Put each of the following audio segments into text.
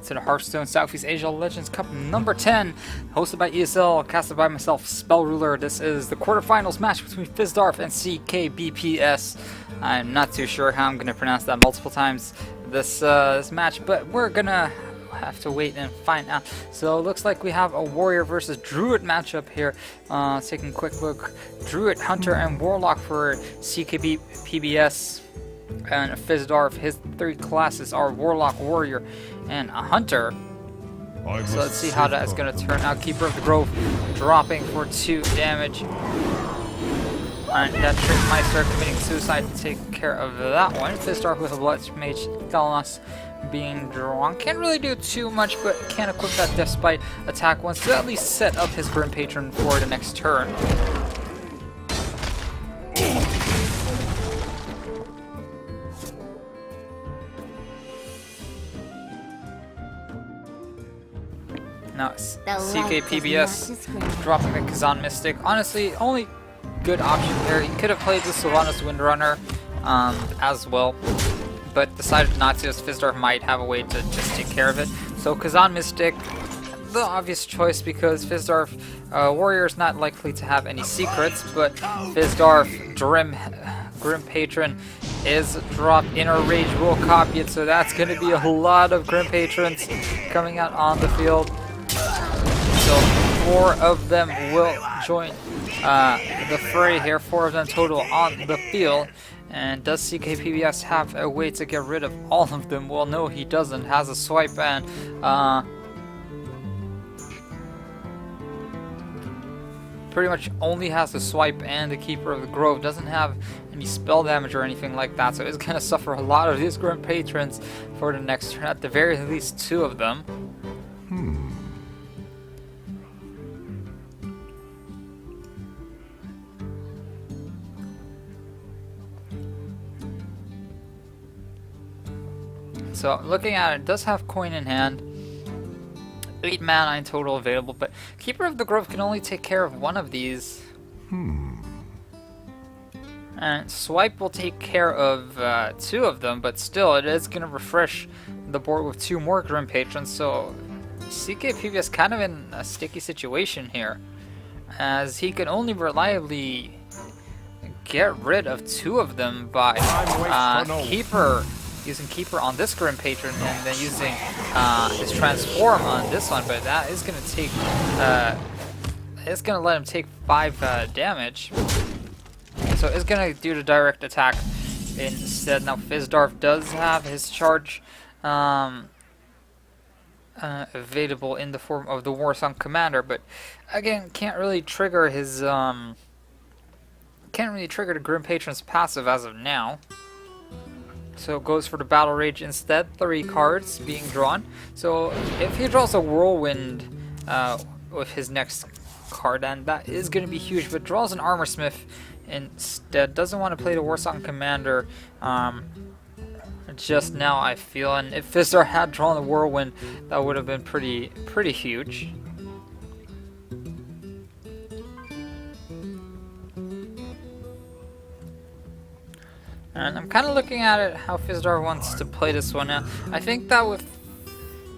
to the Hearthstone Southeast Asia Legends Cup number 10, hosted by ESL, casted by myself, Spell Ruler. This is the quarterfinals match between Fizdarth and ckbps. I'm not too sure how I'm going to pronounce that multiple times this match, but we're going to have to wait and find out. So it looks like we have a Warrior versus Druid matchup here. Taking a quick look, Druid, Hunter, and Warlock for ckpbs. And Fizdarth, his three classes are Warlock, Warrior, and a Hunter. So let's see how that's going to turn out. Keeper of the Grove dropping for 2 damage. And that Trick Meister committing suicide to take care of that one. Fizdarth with a Blood Mage Thalanos being drawn. Can't really do too much, but can equip that Death Spite attack once to at least set up his Grim Patron for the next turn. Now, ckpbs dropping the Kazan Mystic. Honestly, only good option here. He could have played the Sylvanas Windrunner as well, but decided not to, as Fizdarth might have a way to just take care of it. So Kazan Mystic, the obvious choice, because Fizdarth Warrior is not likely to have any secrets, but Fizdarth Grim Patron is dropped. Inner Rage will copy it, so that's going to be a lot of Grim Patrons coming out on the field. So 4 of them will join the fray here, 4 of them total on the field. And does ckpbs have a way to get rid of all of them? Well, no, he doesn't. Has a swipe and pretty much only has the swipe and the Keeper of the Grove. Doesn't have any spell damage or anything like that, so it's going to suffer a lot of these Grim Patrons for the next turn. At the very least 2 of them. So looking at it, does have coin in hand, 8 mana in total available, but Keeper of the Grove can only take care of 1 of these. And Swipe will take care of 2 of them, but still it is going to refresh the board with 2 more Grim Patrons, so ckpbs is kind of in a sticky situation here, as he can only reliably get rid of 2 of them by using Keeper on this Grim Patron and then using his Transform on this one, but that is going to take, it's going to let him take 5 damage. So it's going to do the direct attack instead. Now Fizdarth does have his charge available in the form of the Warsong Commander, but again, can't really trigger his, can't really trigger the Grim Patron's passive as of now. So it goes for the Battle Rage instead, 3 cards being drawn. So if he draws a Whirlwind with his next card, then that is going to be huge, but draws an Armor Smith instead. Doesn't want to play the Warsong Commander just now, I feel, and if Fizdarth had drawn the Whirlwind, that would have been pretty huge. And I'm kind of looking at it how Fizdarth wants to play this one now. I think that with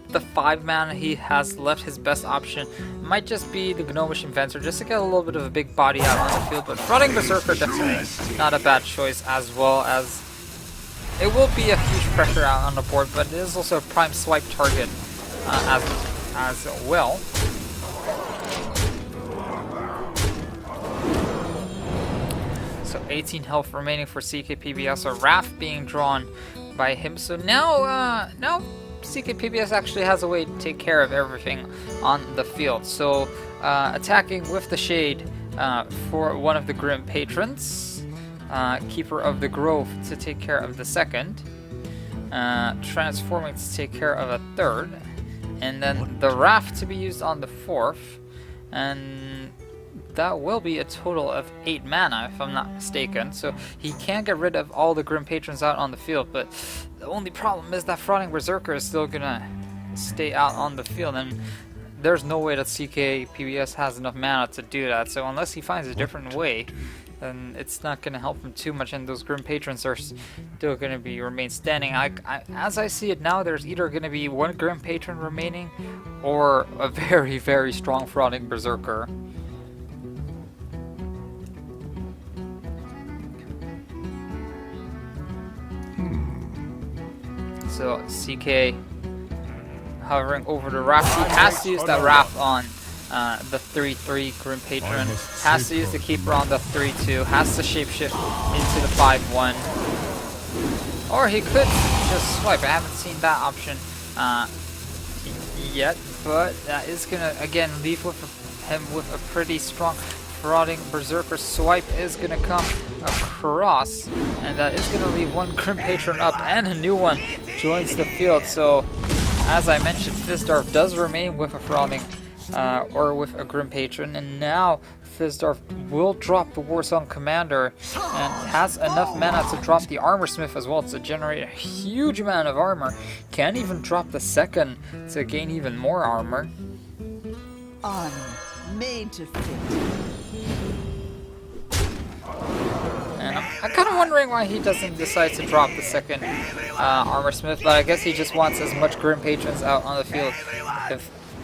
the 5 mana he has left, his best option might just be the Gnomish Inventor, just to get a little bit of a big body out on the field. But Rotting Berserker definitely not a bad choice, as well as it will be a huge pressure out on the board, but it is also a prime swipe target as well. So 18 health remaining for ckpbs, a Wrath being drawn by him. So now ckpbs actually has a way to take care of everything on the field. So attacking with the Shade for 1 of the Grim Patrons, Keeper of the Grove to take care of the 2nd, Transforming to take care of a 3rd, and then the Wrath to be used on the 4th, and that will be a total of 8 mana, if I'm not mistaken. So he can get rid of all the Grim Patrons out on the field, but the only problem is that Rotting Berserker is still gonna stay out on the field, and there's no way that ckpbs has enough mana to do that. So unless he finds a different way then it's not going to help him too much, and those Grim Patrons are still going to be remain standing. As I see it now, there's either going to be one Grim Patron remaining or a very, very strong Frauding Berserker. So CK hovering over the raft. He has to use that raft on the 3-3 Grim Patron. Has to use the Keeper on the 3-2. Has to shapeshift into the 5-1. Or he could just swipe. I haven't seen that option yet, but that is gonna again leave him with a pretty strong Frauding Berserker. Swipe is gonna come across, and that is gonna leave one Grim Patron up, and a new one joins the field. So, as I mentioned, Fizdarth does remain with a Frauding or with a Grim Patron, and now Fizdarth will drop the Warsong Commander and has enough mana to drop the Armor Smith as well to generate a huge amount of armor. Can even drop the second to gain even more armor. Armor made to fit. And I'm kind of wondering why he doesn't decide to drop the second Armor Smith, but I guess he just wants as much Grim Patrons out on the field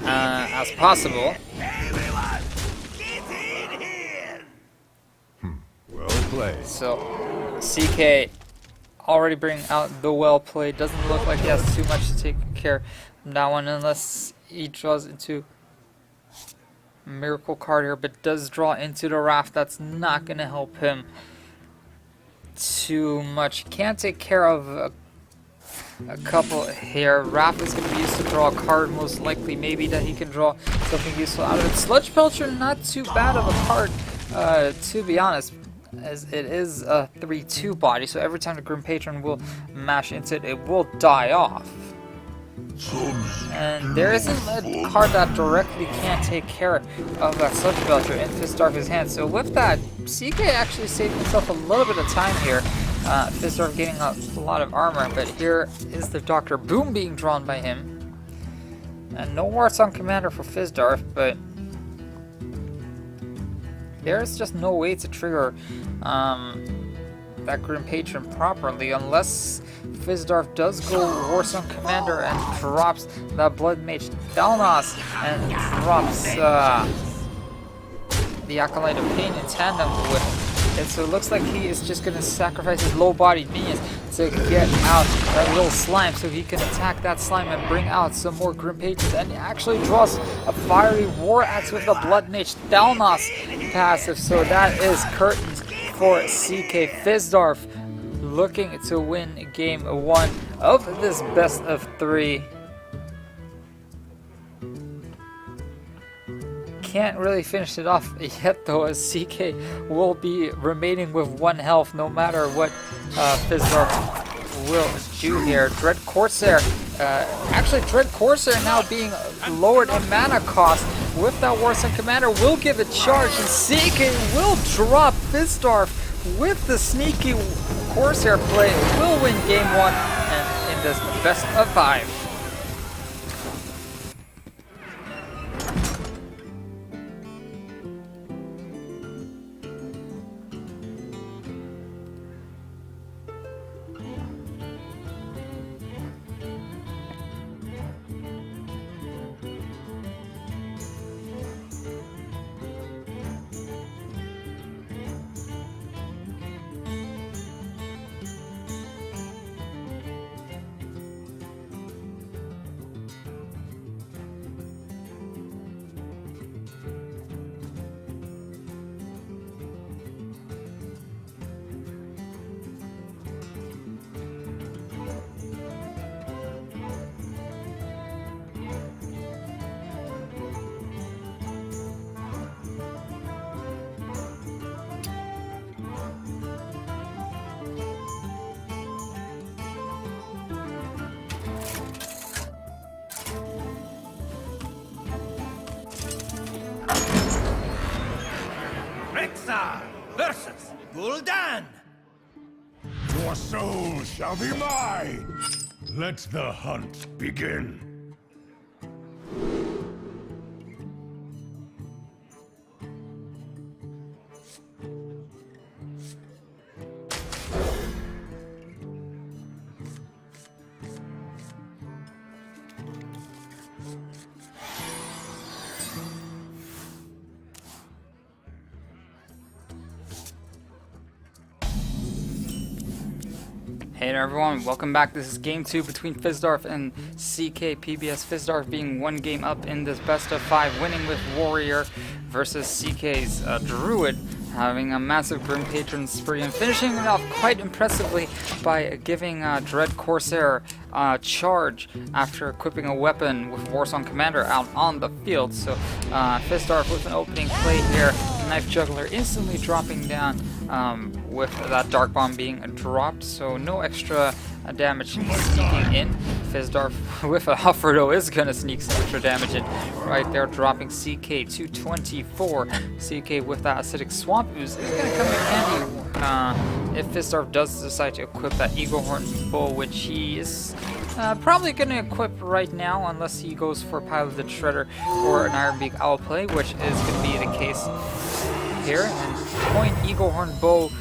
as possible. Well played. So CK already bringing out the well played. Doesn't look like he has too much to take care of that one unless he draws into Miracle card here, but does draw into the raft. That's not going to help him too much. Can't take care of a couple here. Raft is going to be used to draw a card, most likely. Maybe that he can draw something useful out of it. Sludge Pelcher, not too bad of a card, to be honest, as it is a 3-2 body, so every time the Grim Patron will mash into it, it will die off. And there isn't a card that directly can't take care of that Sludge Belcher in Fizdarth's hand. So with that, CK actually saved himself a little bit of time here. Fizdarth getting a lot of armor, but here is the Dr. Boom being drawn by him. And no Warsong Commander for Fizdarth, but there's just no way to trigger that Grim Patron properly unless Fizdarth does go Warsong Commander and drops that Blood Mage Dalnos and drops the Acolyte of Pain in tandem with it. So it looks like he is just going to sacrifice his low-bodied minions to get out that little slime so he can attack that slime and bring out some more Grim Patrons. And he actually draws a Fiery War Axe with the Blood Mage Dalnos passive. So that is curtains for CK. Fizdarth looking to win game 1 of this best of 3. Can't really finish it off yet though, as CK will be remaining with 1 health no matter what Fizdarth will do here. Dread Corsair, actually Dread Corsair now being lowered in mana cost with that Warsong Commander will give a charge, and CK will drop Fizdarth with the sneaky Corsair play. Will win game 1 and in this best of 5. Versus Gul'dan. Your soul shall be mine! Let the hunt begin. Hey there everyone, welcome back. This is game 2 between Fizdarth and ckpbs. Fizdarth being 1 game up in this best of 5, winning with Warrior versus CK's Druid, having a massive Grim Patron spree and finishing it off quite impressively by giving Dread Corsair charge after equipping a weapon with Warsong Commander out on the field. So Fizdarth with an opening play here, Knife Juggler instantly dropping down with that Dark Bomb being dropped, so no extra damage sneaking in. Fizdarth with a Huffer though is going to sneak some extra damage in right there, dropping CK to 24. CK with that Acidic Swamp Ooze is going to come in handy if Fizdarth does decide to equip that Eaglehorn Bow, which he is probably going to equip right now unless he goes for Piloted Shredder or an Ironbeak Owl play, which is going to be the case here. And point Eaglehorn Bow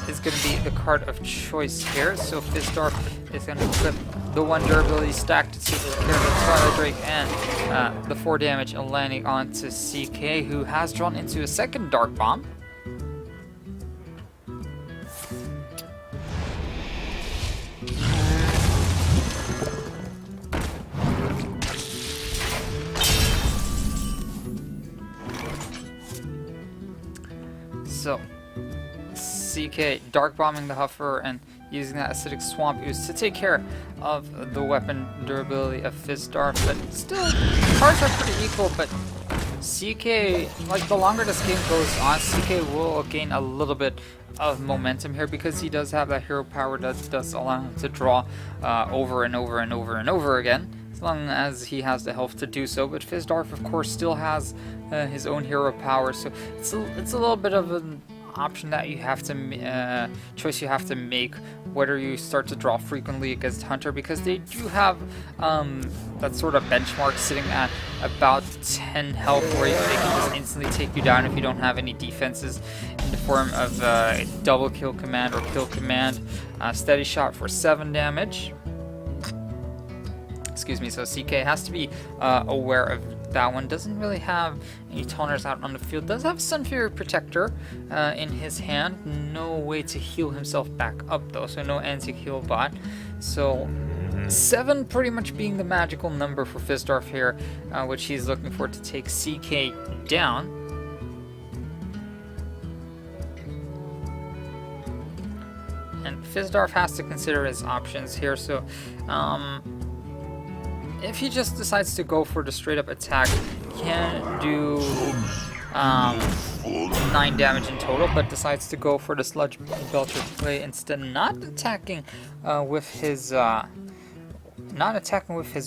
is going to be the card of choice here. So Fizdarth is going to equip the 1 durability stack to take care of the Twilight Drake and the 4 damage landing onto CK, who has drawn into a second Dark Bomb. So, CK Dark Bombing the Huffer and using that Acidic Swamp Ooze to take care of the weapon durability of Fizdarth, but still, cards are pretty equal, but CK, like the longer this game goes on, CK will gain a little bit of momentum here because he does have that hero power that does allow him to draw over and over and over and over again, as long as he has the health to do so. But Fizdarth, of course, still has his own hero power, so it's a little bit of an option that you have to choice you have to make, whether you start to draw frequently against Hunter, because they do have that sort of benchmark sitting at about 10 health where they can just instantly take you down if you don't have any defenses in the form of double kill command or kill command. Steady shot for 7 damage. Excuse me, so CK has to be aware of that one. Doesn't really have any toners out on the field. Does have Sunfury Protector in his hand. No way to heal himself back up though, so no anti-heal bot. So 7 pretty much being the magical number for Fizdarth here, which he's looking for to take CK down. And Fizdarth has to consider his options here, so if he just decides to go for the straight up attack, he can do 9 damage in total, but decides to go for the Sludge Belcher play instead, not attacking with his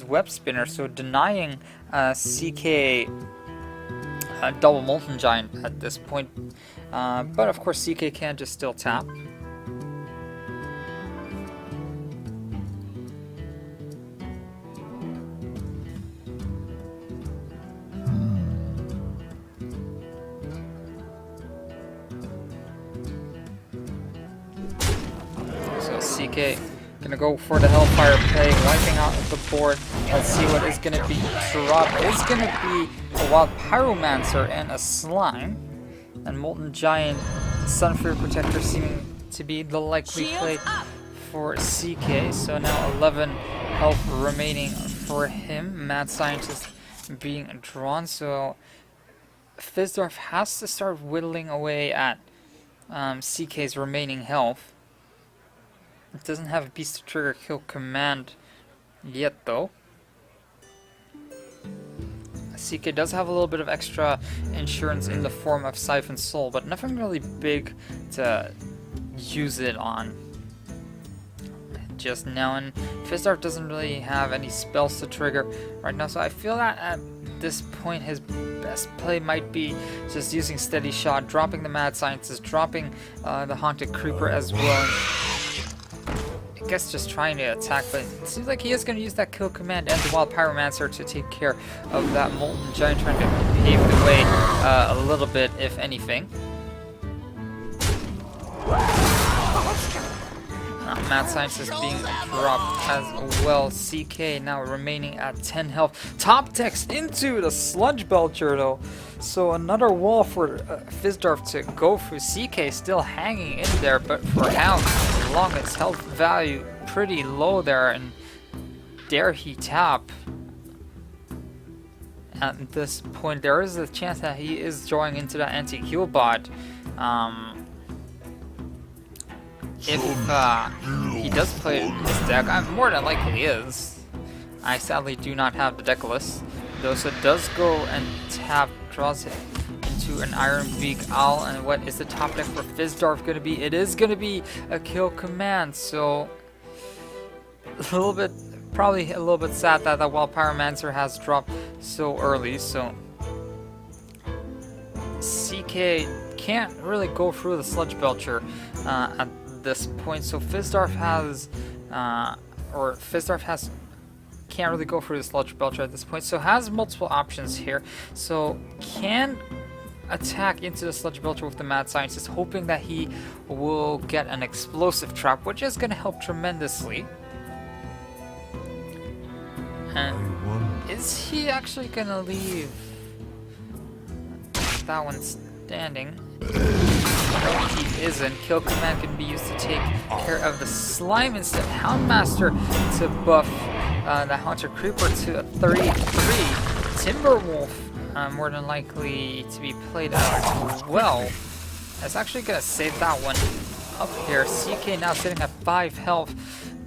Web Spinner, so denying CK double Molten Giant at this point. But of course CK can just still tap. CK gonna go for the Hellfire play, wiping out the board. Let's see what is gonna be dropped. It's gonna be a Wild Pyromancer and a Slime, and Molten Giant, Sunfury Protector seeming to be the likely play for CK. So now 11 health remaining for him. Mad Scientist being drawn, so Fizdarth has to start whittling away at CK's remaining health. It doesn't have a Beast to trigger kill command yet though. CK does have a little bit of extra insurance in the form of Siphon Soul, but nothing really big to use it on just now. And Fizdarth doesn't really have any spells to trigger right now, so I feel that at this point his best play might be just using Steady Shot, dropping the Mad Scientist, dropping the Haunted Creeper as well. I guess just trying to attack, but it seems like he is going to use that kill command and the Wild Pyromancer to take care of that Molten Giant, trying to pave the way a little bit, if anything. Mad Scientist being dropped as well. CK now remaining at 10 health. Top decks into the Sludge Belcher though. So another wall for Fizdarth to go through. CK still hanging in there, but for how along, his health value pretty low there, and dare he tap? At this point, there is a chance that he is drawing into that anti-heal bot. If he does play this deck, I'm more than likely he is. I sadly do not have the deck list, though, so it does go and tap, draws it into an Iron Beak Owl. And what is the top deck for Fizdarth going to be? It is going to be a kill command, so a little bit, probably a little bit sad that the Wild Pyromancer has dropped so early, so CK can't really go through the Sludge Belcher at this point, so Fizdarth can't really go through the Sludge Belcher at this point, so has multiple options here. So can attack into the Sludge Belcher with the Mad Scientist, hoping that he will get an Explosive Trap, which is going to help tremendously. And is he actually going to leave that one standing? No, he isn't. Kill command can be used to take care of the slime instead. Houndmaster to buff the Haunter Creeper to a 33. Timberwolf more than likely to be played out as well. That's actually going to save that one up here. CK now sitting at 5 health.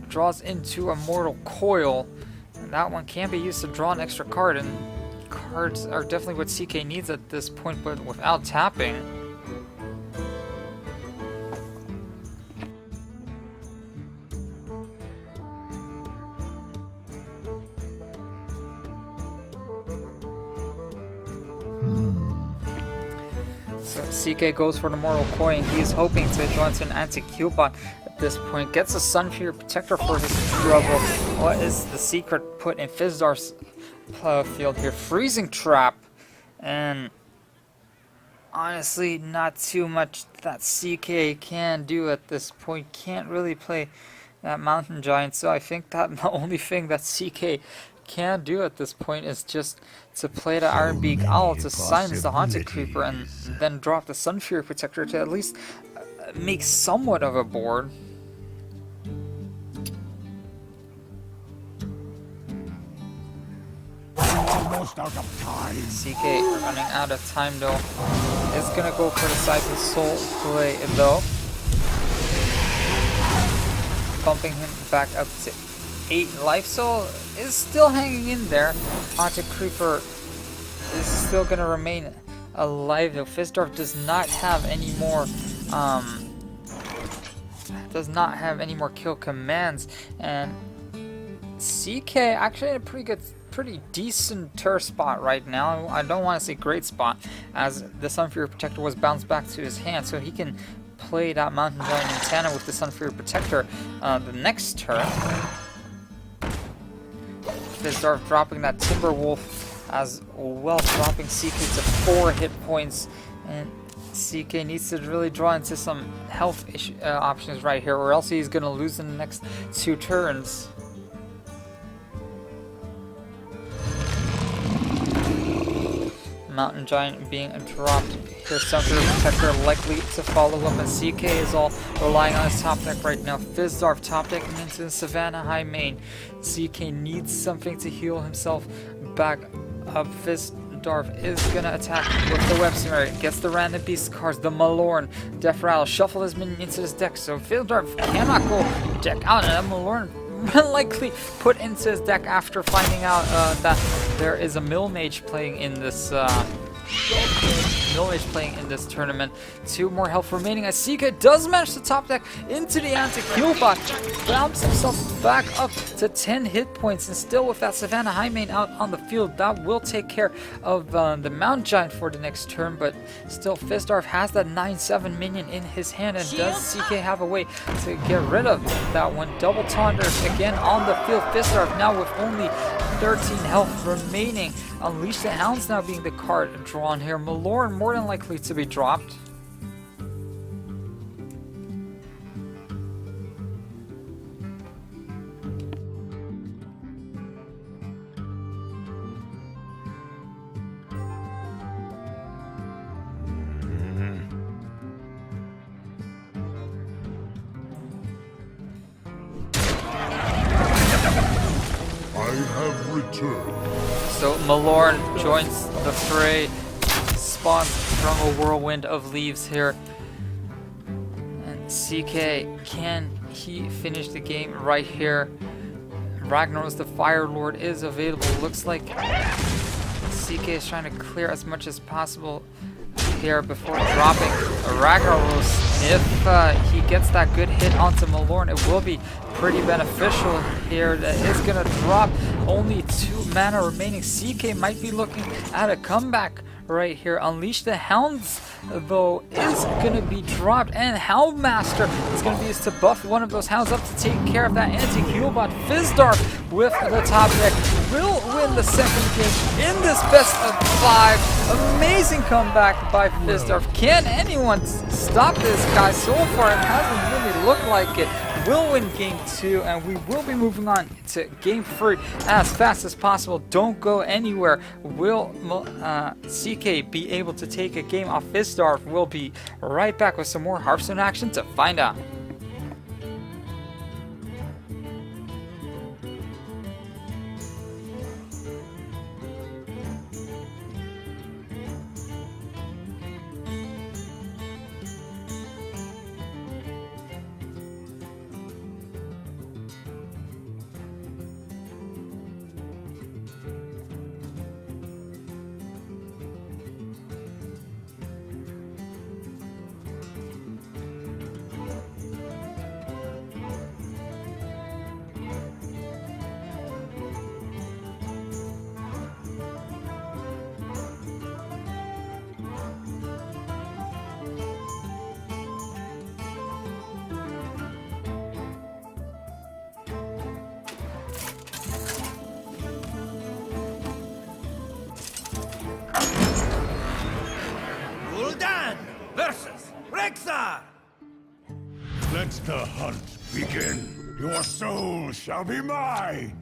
Draws into a Mortal Coil. And that one can be used to draw an extra card, and cards are definitely what CK needs at this point, but without tapping. So CK goes for the Mortal Coin. He's hoping to draw into an anti-Q bot at this point. Gets a Sunfury Protector for his trouble. What is the secret put in Fizdarth's field here? Freezing Trap. And honestly, not too much that CK can do at this point. Can't really play that Mountain Giant. So I think that the only thing that CK can do at this point is just to play the Iron Beak Owl to silence the Haunted Creeper, and then drop the Sunfury Protector to at least make somewhat of a board. Almost out of time. CK running out of time though. Is gonna go for the Siphon Soul play though. Bumping him back up to 8 life. Soul is still hanging in there. Haunted Creeper is still gonna remain alive though. Fizdarth does not have any more kill commands, and CK actually in a pretty decent turf spot right now. I don't want to say great spot, as the Sunfury Protector was bounced back to his hand, so he can play that Mountain Giant Montana with the Sunfury Protector the next turn. Fizdarth dropping that Timberwolf as well, dropping CK to 4 hit points, and CK needs to really draw into some health options right here, or else he's going to lose in the next 2 turns. Mountain Giant being dropped here. Sunfury Protector likely to follow up, and CK is all relying on his top deck right now. Fizdarth top decking into the Savannah High main. CK needs something to heal himself back up. Fizdarth is gonna attack with the Web Smear. Gets the random beast cards, the Malorn, Death Rattle, shuffle his minion into his deck, so Fizdarth cannot go deck out, and that Malorn likely put into his deck after finding out that there is a Mill Mage playing in this tournament. 2 more health remaining as CK does manage to top deck into the anti-Q bot, bounce himself back up to 10 hit points, and still with that Savannah High main out on the field, that will take care of the Mountain Giant for the next turn. But still, Fizdarth has that 9/7 minion in his hand, and does CK have a way to get rid of that one? Double Taunters again on the field. Fizdarth now with only 13 health remaining. Unleash the Hounds now being the card drawn here. Malorn more than likely to be dropped. have returned. So Malorn joins the fray, spawns from a whirlwind of leaves here. And CK, can he finish the game right here? Ragnaros the Fire Lord is available. Looks like CK is trying to clear as much as possible here before dropping Ragnaros. If he gets that good hit onto Malorn, it will be pretty beneficial here. That is going to drop only 2 mana remaining. CK might be looking at a comeback right here. Unleash the Hounds, though, is going to be dropped, and Houndmaster is going to be used to buff one of those Hounds up to take care of that anti-heal bot. Fizdarth with the top deck will win the second game in this best of 5. Amazing comeback by Fizdarth. Can anyone stop this guy? So far, it hasn't really looked like it. Will win game 2, and we will be moving on to game 3 as fast as possible. Don't go anywhere. Will CK be able to take a game off Fizdarth? We'll be right back with some more Hearthstone action to find out. Gul'dan versus Rexxar! Let the hunt begin. Your soul shall be mine.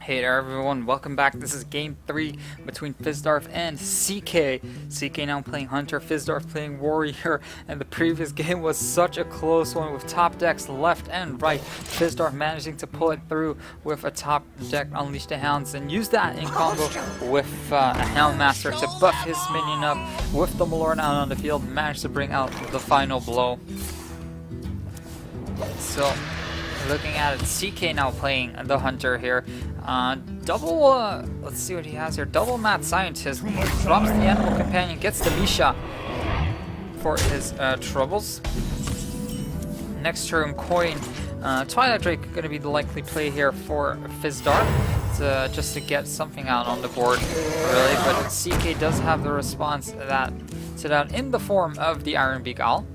Hey there everyone, welcome back. This is game 3 between Fizdarth and CK. CK now playing Hunter, Fizdarth playing Warrior, and the previous game was such a close one with top decks left and right. Fizdarth managing to pull it through with a top deck Unleash the Hounds and use that in combo with a Houndmaster to buff his minion up with the Malorn out on the field, managed to bring out the final blow. So looking at it, CK now playing the Hunter here. Let's see what he has here. Double Mad Scientist, drops the Animal Companion, gets the Misha for his troubles. Next turn, Coin. Twilight Drake going to be the likely play here for Fizdarth, just to get something out on the board, really. But CK does have the response to that in the form of the Iron Beak Owl.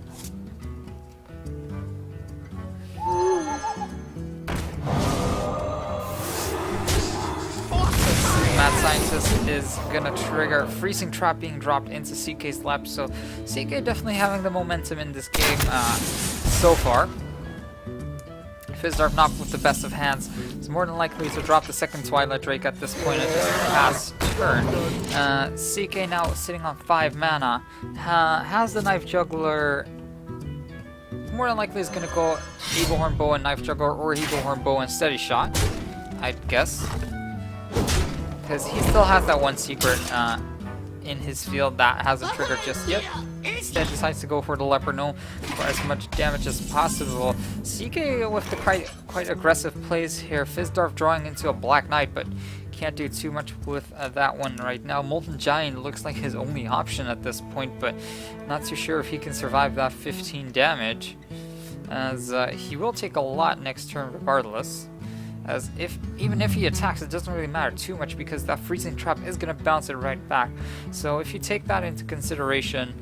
Mad Scientist is gonna trigger Freezing Trap being dropped into CK's lap, so CK definitely having the momentum in this game so far. Fizdarth not with the best of hands. It's more than likely to drop the second Twilight Drake at this point and just pass turn. CK now sitting on 5 mana. Has the Knife Juggler. More than likely is gonna go Eaglehorn Bow and Knife Juggler, or Eaglehorn Bow and Steady Shot, I'd guess. Because he still has that one secret in his field that hasn't triggered just yet. Instead decides to go for the Leper Gnome for as much damage as possible. CK with the quite aggressive plays here. Fizdarth drawing into a Black Knight, but can't do too much with that one right now. Molten Giant looks like his only option at this point, but not too sure if he can survive that 15 damage, as he will take a lot next turn regardless. As even if he attacks, it doesn't really matter too much because that Freezing Trap is going to bounce it right back. So if you take that into consideration,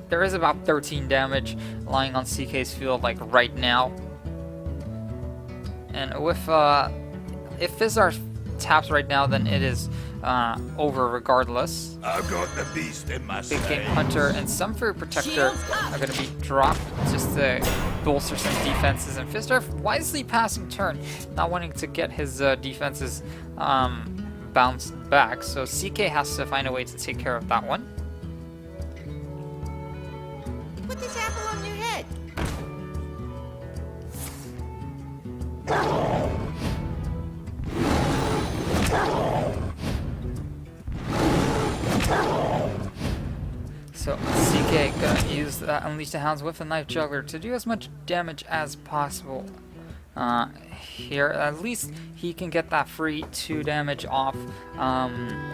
there is about 13 damage lying on CK's field like right now. And with if Fizdarth taps right now, then it is over regardless. I've got the beast in my Big Game sleigh. Hunter and some Fairy Protector are going to be dropped just to bolster some defenses. And Fizdarth wisely passing turn, not wanting to get his defenses bounced back. So CK has to find a way to take care of that one. Put this apple on your head. So CK gonna use Unleash the Hounds with a Knife Juggler to do as much damage as possible. Here, at least he can get that free 2 damage off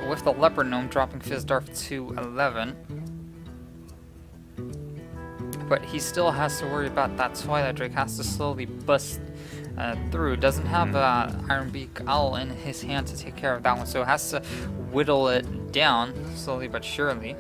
with the Leopard Gnome dropping Fizdarth to 11. But he still has to worry about that Twilight Drake, has to slowly bust through. Doesn't have Iron Beak Owl in his hand to take care of that one, so has to whittle it down slowly but surely.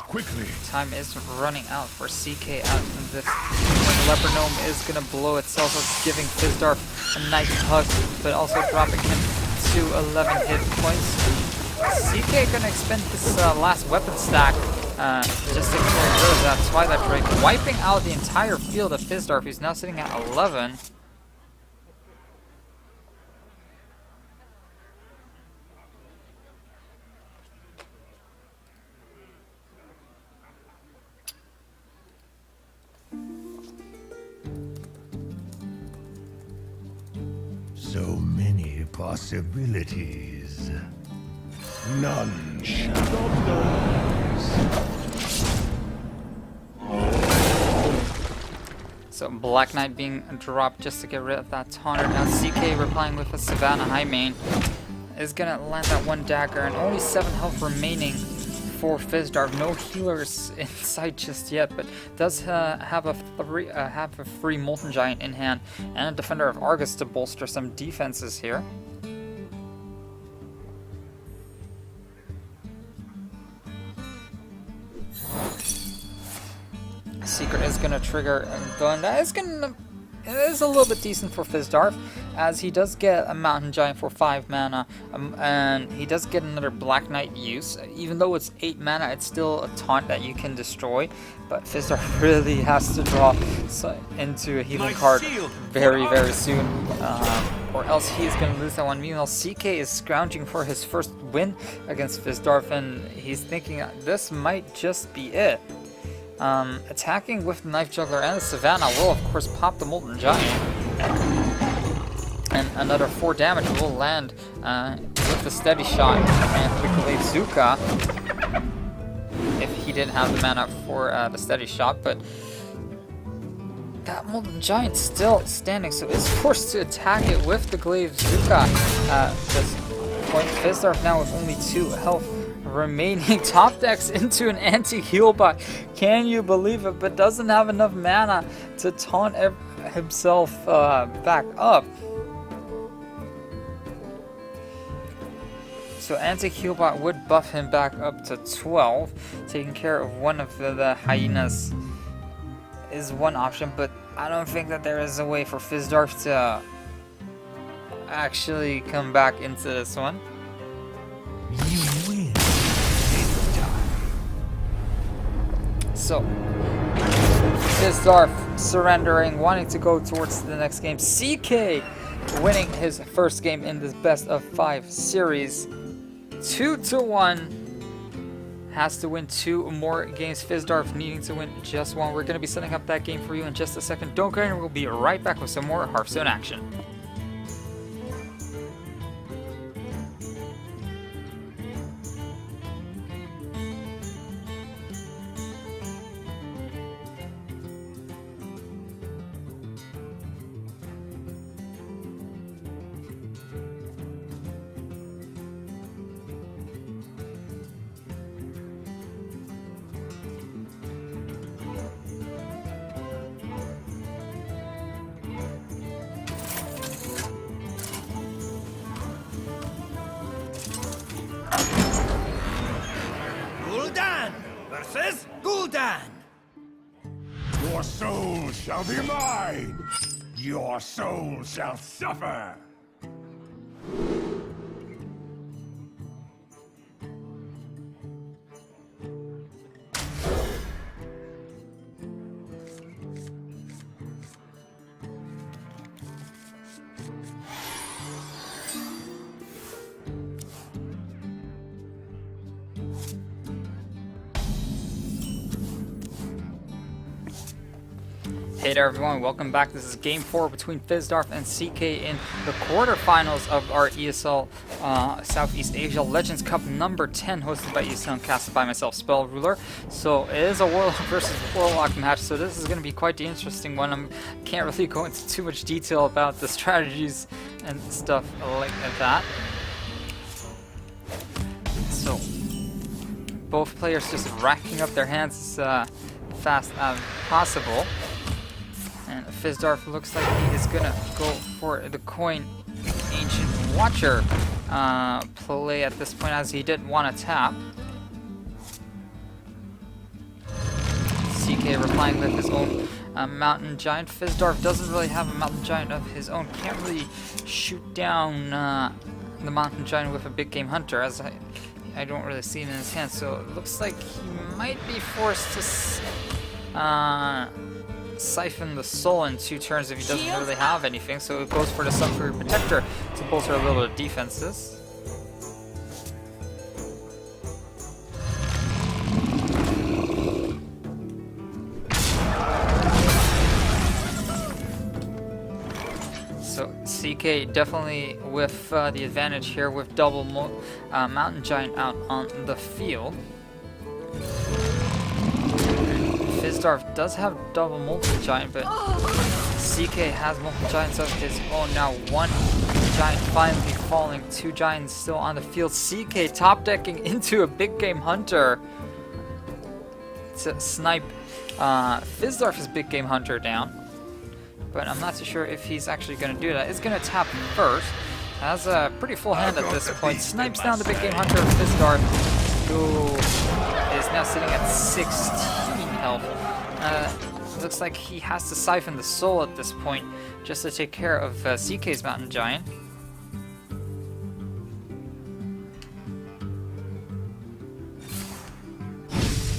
Quickly. Time is running out for CK out in this. When Leopard Gnome is gonna blow itself up, giving Fizdarth a nice hug, but also dropping him to 11 hit points. CK gonna expend his last weapon stack just to clear rid of that Twilight Drake, wiping out the entire field of Fizdarth, who's now sitting at 11. So many possibilities. None shall stop those. So Black Knight being dropped just to get rid of that taunter. Now CK replying with a Savannah High Main is gonna land that 1 dagger, and only 7 health remaining for Fizdarth. No healers in sight just yet, but does have a free Molten Giant in hand and a Defender of Argus to bolster some defenses here. Secret is gonna trigger, and that is gonna. It is a little bit decent for Fizdarth, as he does get a Mountain Giant for 5 mana, and he does get another Black Knight use. Even though it's 8 mana, it's still a taunt that you can destroy, but Fizdarth really has to draw into a healing card very, very soon, or else he is going to lose that one. Meanwhile, CK is scrounging for his first win against Fizdarth, and he's thinking this might just be it. Attacking with the Knife Juggler and the Savannah will of course pop the Molten Giant, and another 4 damage will land with the Steady Shot and the Glaizuka if he didn't have the mana for the Steady Shot, but that Molten Giant still standing, so is forced to attack it with the Glaizuka at this point. Fizdarth now with only 2 health remaining, top decks into an anti-heal bot. Can you believe it? But doesn't have enough mana to taunt himself back up. So anti-heal bot would buff him back up to 12. Taking care of one of the hyenas is one option, but I don't think that there is a way for Fizdarth to actually come back into this one. You win. So, Fizdarth surrendering, wanting to go towards the next game. CK winning his first game in this best of 5 series. 2-1. Has to win 2 more games. Fizdarth needing to win just 1. We're going to be setting up that game for you in just a second. Don't go anywhere. We'll be right back with some more Hearthstone action. versus Gul'dan. Your soul shall be mine! Your soul shall suffer! Hey there everyone, welcome back. This is Game 4 between Fizdarth and CK in the quarterfinals of our ESL Southeast Asia Legends Cup number 10, hosted by ESL and casted by myself, Spell Ruler. So it is a Warlock versus Warlock match, so this is going to be quite the interesting one. I can't really go into too much detail about the strategies and stuff like that. So both players just racking up their hands as fast as possible. And Fizdarth looks like he is gonna go for the coin Ancient Watcher play at this point, as he didn't want to tap. CK replying with his own Mountain Giant. Fizdarth doesn't really have a Mountain Giant of his own, can't really shoot down the Mountain Giant with a Big Game Hunter, as I don't really see it in his hand, so it looks like he might be forced to siphon the soul in 2 turns if he doesn't really have anything, so it goes for the Sunfury Protector to bolster a little bit of defenses. So CK definitely with the advantage here with double Mountain Giant out on the field. Fizdarth does have double Molten Giant, but CK has Molten Giants of his own. Now 1 Giant finally falling, 2 Giants still on the field. CK top decking into a Big Game Hunter to snipe Fizdarth's Big Game Hunter down. But I'm not too sure if he's actually going to do that. He's going to tap first. Has a pretty full hand at this point. Snipes down the Big Game Hunter of Fizdarth, who is now sitting at 16 health. Looks like he has to siphon the soul at this point just to take care of CK's Mountain Giant.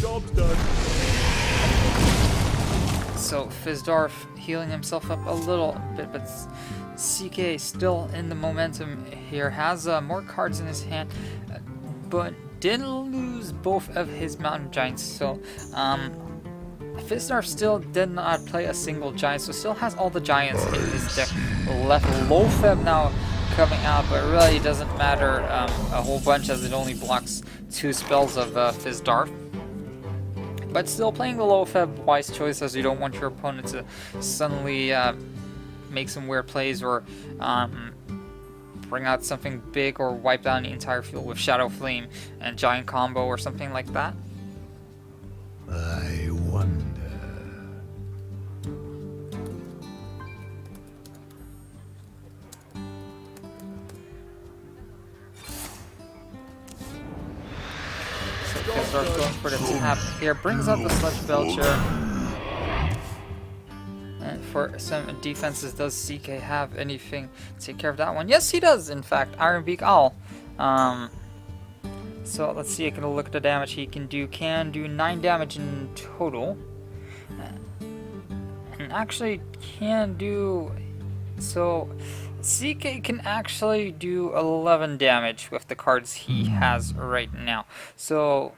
Job's done. So Fizdarth healing himself up a little bit, but CK still in the momentum here. Has more cards in his hand, but didn't lose both of his Mountain Giants. So Fizdarth still did not play a single Giant, so still has all the Giants in his deck left. Lofeb now coming out, but really doesn't matter a whole bunch, as it only blocks 2 spells of Fizdarth. But still playing the Lofeb, wise choice, as you don't want your opponent to suddenly make some weird plays or bring out something big or wipe down the entire field with Shadow Flame and Giant combo or something like that. I wonder. Fizdarth going for the tap here, brings out the Sludge Belcher. And for some defenses, does CK have anything to take care of that one? Yes, he does, in fact. Iron Beak Owl. So let's see, I can look at the damage he can do. Can do 9 damage in total. And actually can do... So CK can actually do 11 damage with the cards he has right now. So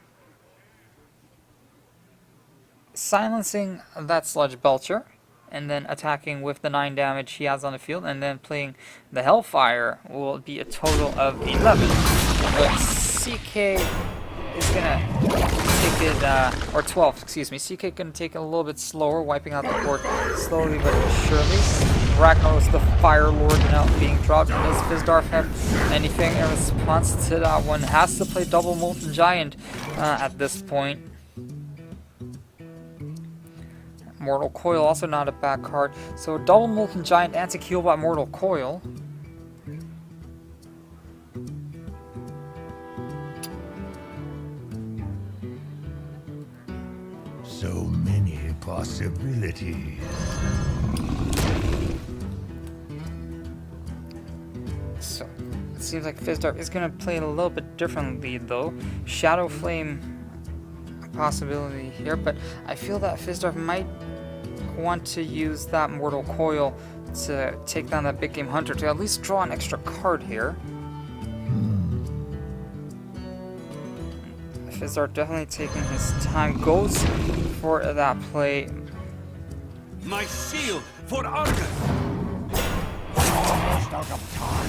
silencing that Sludge Belcher, and then attacking with the 9 damage he has on the field, and then playing the Hellfire will be a total of 11. But CK is gonna take it, or 12, excuse me. CK gonna take it a little bit slower, wiping out the board slowly but surely. Ragnaros, the Fire Lord, now being dropped. Does Fizdarth have anything in response to that one? Has to play double Molten Giant at this point. Mortal Coil, also not a bad card. So double Molten Giant, anti-heal by Mortal Coil. So many possibilities. So, it seems like Fizdarth is going to play it a little bit differently though. Shadow Flame, a possibility here, but I feel that Fizdarth might want to use that Mortal Coil to take down that Big Game Hunter to at least draw an extra card here. Fizdarth definitely taking his time, goes for that play. My shield for Argus! Almost out of time.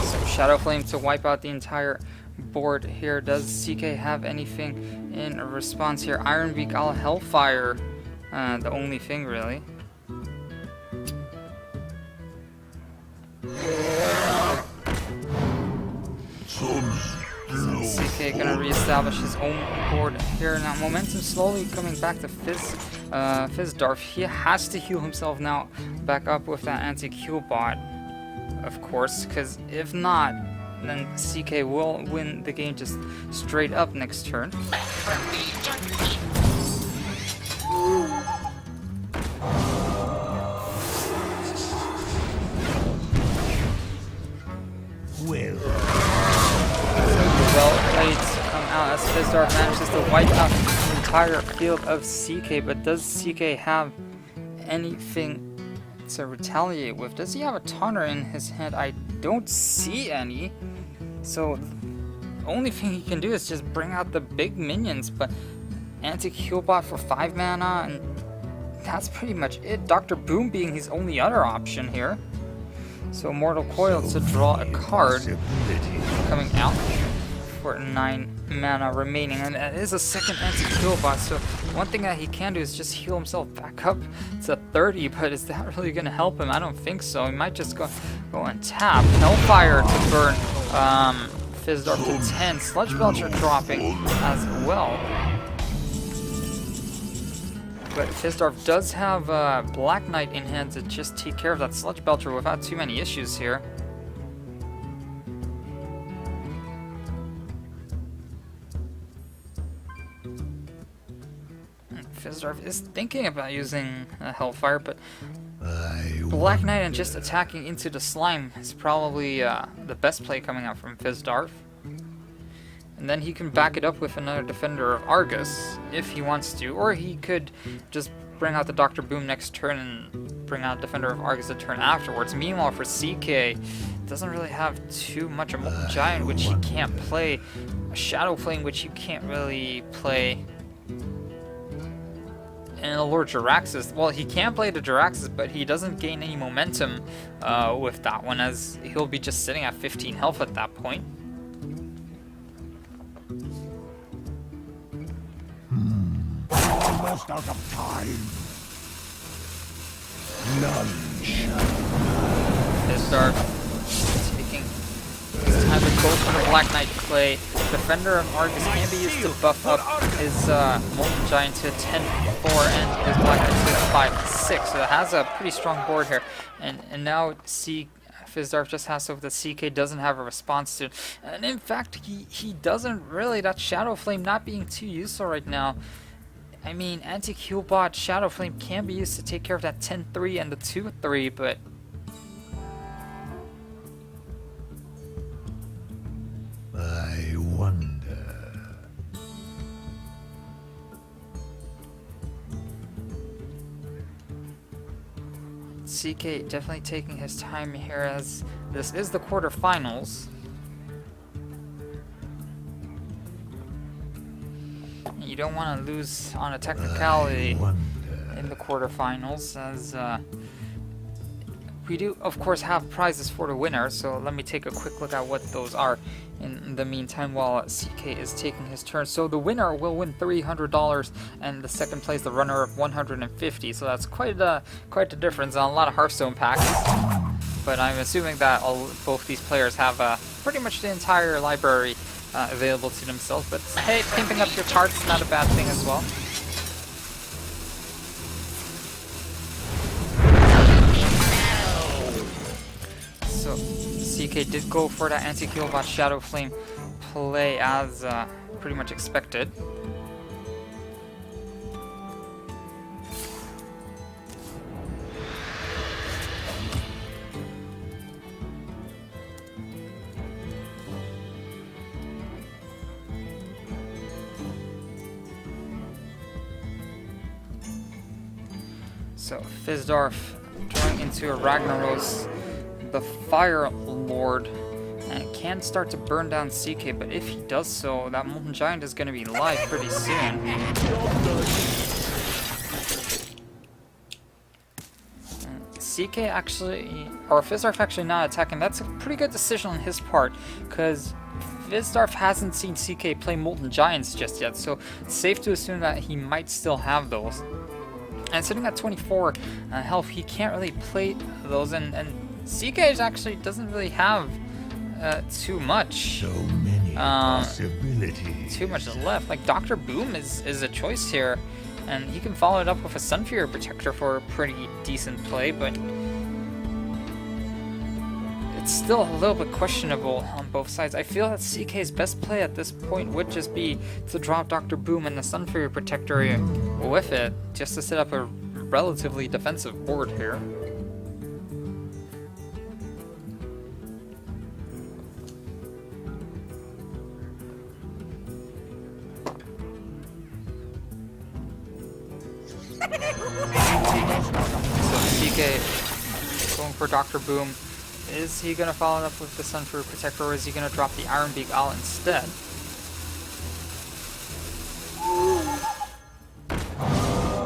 So Shadow Flame to wipe out the entire board here. Does CK have anything in response here? Iron Beak, All Hellfire, the only thing really. CK gonna reestablish his own board here. Now momentum slowly coming back to Fizdarth. He has to heal himself now back up with that anti-Q bot, of course, because if not, then CK will win the game just straight up next turn. Well played to come out as Fizdarth manages to wipe out the entire field of CK, but does CK have anything to retaliate with? Does he have a taunter in his hand? I don't see any. So the only thing he can do is just bring out the big minions, but anti-heal bot for 5 mana, and that's pretty much it. Dr. Boom being his only other option here. So Mortal Coil to draw a card coming out for 9 mana remaining, and that is a second anti-heal bot, so one thing that he can do is just heal himself back up to 30, but is that really going to help him? I don't think so. He might just go and tap. Hellfire to burn Fizdarth to 10. Sludge Belcher dropping as well. But Fizdarth does have Black Knight in hand to just take care of that Sludge Belcher without too many issues here. Fizdarth is thinking about using Hellfire, but Black Knight and just attacking into the slime is probably the best play coming out from Fizdarth. And then he can back it up with another Defender of Argus if he wants to, or he could just bring out the Dr. Boom next turn and bring out Defender of Argus the turn afterwards. Meanwhile, for CK, doesn't really have too much. A Molten Giant, which he can't play, a Shadow Flame, which you can't really play, and a Lord Jaraxxus. Well, he can play the Jaraxxus, but he doesn't gain any momentum with that one, as he'll be just sitting at 15 health at that point. Almost out of time. Lunge. Fizdarth taking his time to go for the Black Knight play. Defender of Argus can be used to buff up his Molten Giant to 10-4 and his Black Knight to 5-6. So it has a pretty strong board here. And now Fizdarth just has so that CK doesn't have a response to. And in fact, he doesn't really. That Shadow Flame not being too useful right now. I mean, anti-Q bot Shadow Flame can be used to take care of that 10-3 and the 2-3, but I wonder. CK definitely taking his time here, as this is the quarterfinals. You don't want to lose on a technicality in the quarterfinals, as we do, of course, have prizes for the winner. So let me take a quick look at what those are in the meantime while CK is taking his turn. So the winner will win $300, and the second place, the runner-up, $150. So that's quite the difference on a lot of Hearthstone packs. But I'm assuming that both these players have pretty much the entire library available to themselves, but hey, pimping up your cards is not a bad thing as well. So CK did go for that anti-heal bot Shadow Flame play as pretty much expected. So Fizdarth drawing into a Ragnaros, the Fire Lord, and it can start to burn down CK, but if he does so, that Molten Giant is going to be live pretty soon. CK actually, or Fizdarth actually not attacking, that's a pretty good decision on his part, because Fizdarth hasn't seen CK play Molten Giants just yet, so it's safe to assume that he might still have those. And sitting at 24 health, he can't really play those, and CK actually doesn't really have too much. So many possibilities. Too much left. Like Dr. Boom is a choice here, and he can follow it up with a Sunfury Protector for a pretty decent play, but it's still a little bit questionable on both sides. I feel that CK's best play at this point would just be to drop Dr. Boom and the Sunfury Protector with it, just to set up a relatively defensive board here. So CK going for Dr. Boom. Is he going to follow it up with the Sunfury Protector, or is he going to drop the Iron Beak out instead?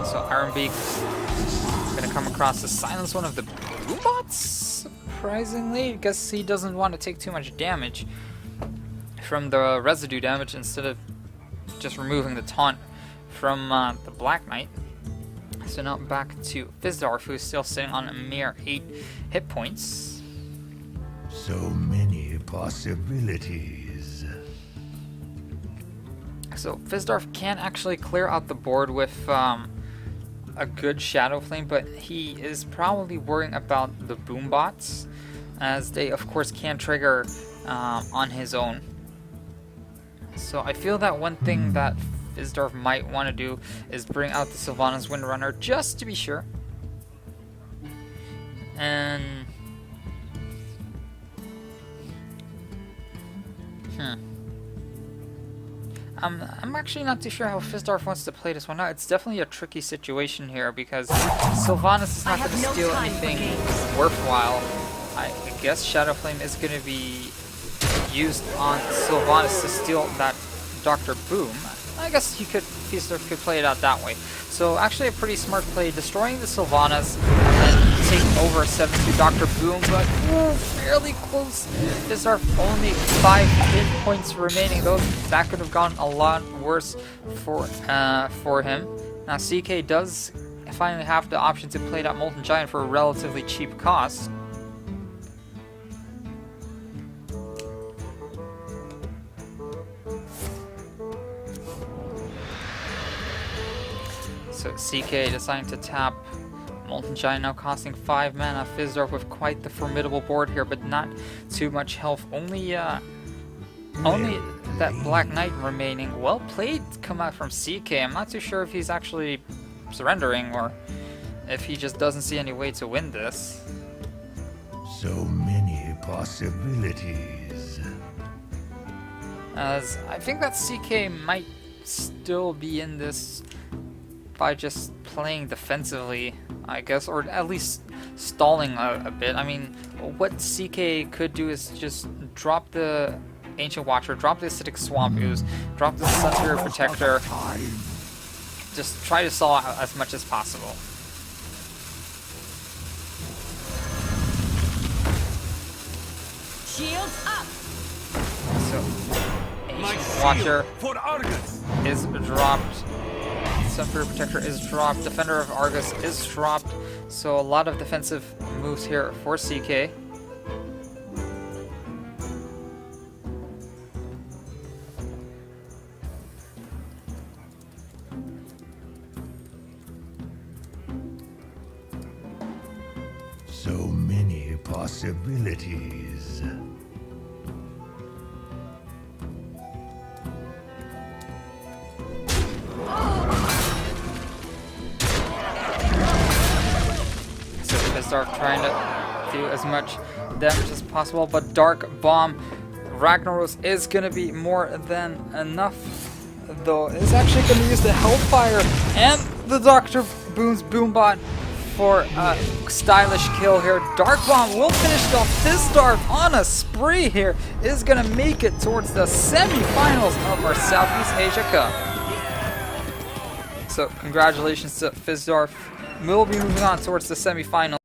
So Iron Beak is going to come across to silence one of the Boombots, surprisingly. I guess he doesn't want to take too much damage from the residue damage instead of just removing the taunt from the Black Knight. So now back to Fizdarth, who's still sitting on a mere 8 hit points. So many possibilities. So Fizdarth can actually clear out the board with a good Shadow Flame, but he is probably worrying about the Boombots, as they of course can trigger on his own. So I feel that one thing that Fizdarth might want to do is bring out the Sylvanas Windrunner just to be sure. And I'm actually not too sure how Fizdarth wants to play this one out. It's definitely a tricky situation here because Sylvanas is not going to steal anything worthwhile. I guess Shadow Flame is going to be used on Sylvanas to steal that Dr. Boom. I guess Fizdarth could play it out that way. So actually a pretty smart play, destroying the Sylvanas and taking over 7-2 Dr. Boom, but fairly close. Fizdarth only 5 hit points remaining, though that could have gone a lot worse for him. Now CK does finally have the option to play that Molten Giant for a relatively cheap cost. So CK deciding to tap Molten Giant, now costing 5 mana. Fizdarth with quite the formidable board here, but not too much health. Only that Black Knight remaining. Well played come out from CK. I'm not too sure if he's actually surrendering or if he just doesn't see any way to win this. So many possibilities. As I think that CK might still be in this by just playing defensively, I guess, or at least stalling a bit. I mean, what CK could do is just drop the Ancient Watcher, drop the Acidic Swamp Ooze, drop the Sunfury Protector, just try to stall as much as possible. Shields up. So, Ancient Watcher is dropped. Sunfury Protector is dropped, Defender of Argus is dropped, so a lot of defensive moves here for CK. So many possibilities. Fizdarth trying to do as much damage as possible, but Dark Bomb Ragnaros is going to be more than enough, though. It's actually going to use the Hellfire and the Dr. Boom's Boombot for a stylish kill here. Dark Bomb will finish off Fizdarth on a spree here. Is going to make it towards the semifinals of our Southeast Asia Cup. So congratulations to Fizdarth. We'll be moving on towards the semifinals.